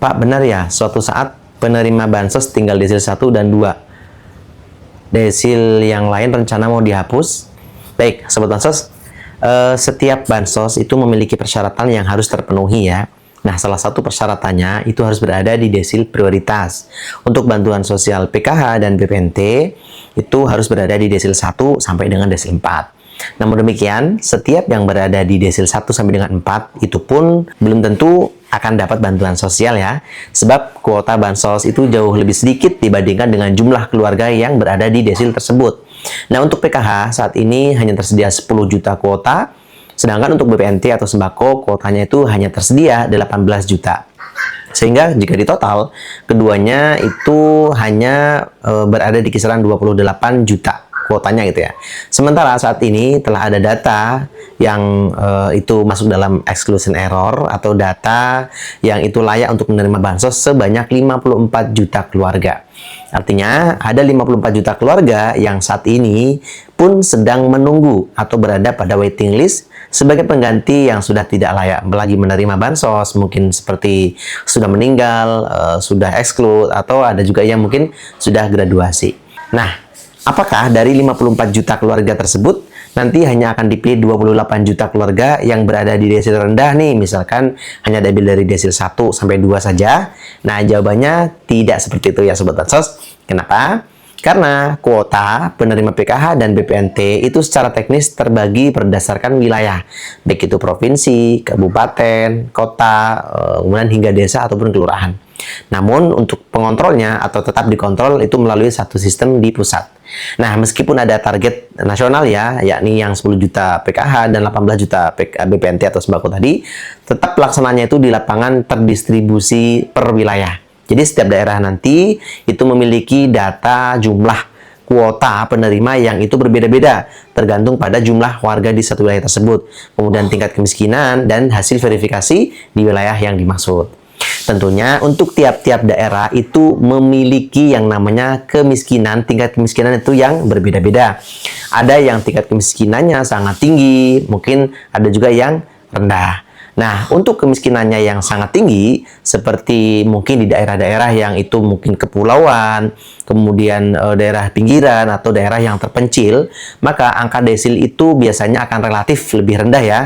Pak, benar ya, suatu saat penerima bansos tinggal desil 1 dan 2. Desil yang lain rencana mau dihapus. Baik, Sobat Bansos, setiap bansos itu memiliki persyaratan yang harus terpenuhi ya. Nah, salah satu persyaratannya itu harus berada di desil prioritas. Untuk bantuan sosial PKH dan BPNT itu harus berada di desil 1 sampai dengan desil 4. Namun demikian, setiap yang berada di desil 1 sampai dengan 4 itu pun belum tentu akan dapat bantuan sosial ya. Sebab kuota bansos itu jauh lebih sedikit dibandingkan dengan jumlah keluarga yang berada di desil tersebut. Nah, untuk PKH saat ini hanya tersedia 10 juta kuota. Sedangkan untuk BPNT atau sembako, kuotanya itu hanya tersedia 18 juta. Sehingga jika ditotal, keduanya itu hanya berada di kisaran 28 juta kuotanya gitu ya. Sementara saat ini telah ada data yang itu masuk dalam exclusion error atau data yang itu layak untuk menerima bansos sebanyak 54 juta keluarga. Artinya ada 54 juta keluarga yang saat ini pun sedang menunggu atau berada pada waiting list sebagai pengganti yang sudah tidak layak lagi menerima bansos, mungkin seperti sudah meninggal, sudah exclude, atau ada juga yang mungkin sudah graduasi. Nah, apakah dari 54 juta keluarga tersebut nanti hanya akan dipilih 28 juta keluarga yang berada di desil rendah nih, misalkan hanya diambil dari desil 1 sampai 2 saja? Nah, jawabannya tidak seperti itu ya Sobat Bansos. Kenapa? Karena kuota penerima PKH dan BPNT itu secara teknis terbagi berdasarkan wilayah, baik itu provinsi, kabupaten, kota, kemudian hingga desa ataupun kelurahan. Namun untuk pengontrolnya atau tetap dikontrol itu melalui satu sistem di pusat. Nah, meskipun ada target nasional ya, yakni yang 10 juta PKH dan 18 juta BPNT atau sembako tadi, tetap pelaksananya itu di lapangan terdistribusi per wilayah. Jadi setiap daerah nanti itu memiliki data jumlah kuota penerima yang itu berbeda-beda tergantung pada jumlah warga di satu wilayah tersebut, kemudian tingkat kemiskinan dan hasil verifikasi di wilayah yang dimaksud. Tentunya untuk tiap-tiap daerah itu memiliki yang namanya kemiskinan, tingkat kemiskinan itu yang berbeda-beda. Ada yang tingkat kemiskinannya sangat tinggi, mungkin ada juga yang rendah. Nah, untuk kemiskinannya yang sangat tinggi, seperti mungkin di daerah-daerah yang itu mungkin kepulauan, kemudian daerah pinggiran atau daerah yang terpencil, maka angka desil itu biasanya akan relatif lebih rendah ya.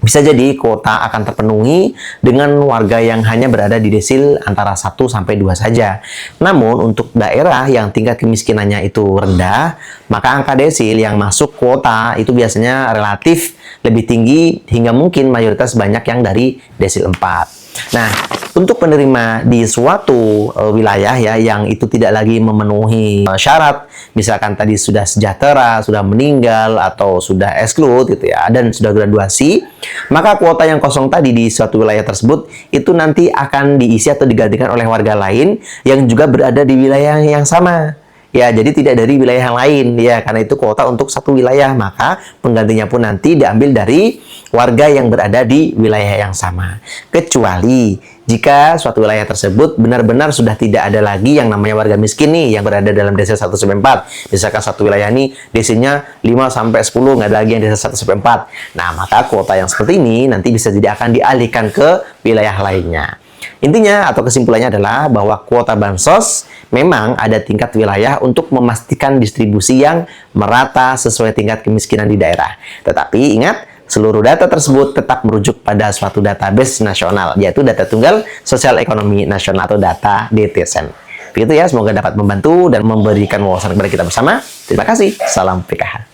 Bisa jadi kuota akan terpenuhi dengan warga yang hanya berada di desil antara 1 sampai 2 saja. Namun, untuk daerah yang tingkat kemiskinannya itu rendah, maka angka desil yang masuk kuota itu biasanya relatif lebih tinggi hingga mungkin mayoritas banyak yang dari desil 4. Nah, untuk penerima di suatu wilayah ya yang itu tidak lagi memenuhi syarat, misalkan tadi sudah sejahtera, sudah meninggal atau sudah exclude gitu ya, dan sudah graduasi, maka kuota yang kosong tadi di suatu wilayah tersebut itu nanti akan diisi atau digantikan oleh warga lain yang juga berada di wilayah yang sama. Ya, jadi tidak dari wilayah yang lain ya, karena itu kuota untuk satu wilayah, maka penggantinya pun nanti diambil dari warga yang berada di wilayah yang sama. Kecuali jika suatu wilayah tersebut benar-benar sudah tidak ada lagi yang namanya warga miskin nih yang berada dalam desil 1 sampai 4. Misalkan satu wilayah ini desilnya 5 sampai 10, nggak ada lagi yang desil 1 sampai 4. Nah, maka kuota yang seperti ini nanti bisa jadi akan dialihkan ke wilayah lainnya. Intinya atau kesimpulannya adalah bahwa kuota bansos memang ada tingkat wilayah untuk memastikan distribusi yang merata sesuai tingkat kemiskinan di daerah. Tetapi ingat, seluruh data tersebut tetap merujuk pada suatu database nasional, yaitu Data Tunggal Sosial Ekonomi Nasional atau data DTSN. Begitu ya, semoga dapat membantu dan memberikan wawasan kepada kita bersama. Terima kasih. Salam PKH.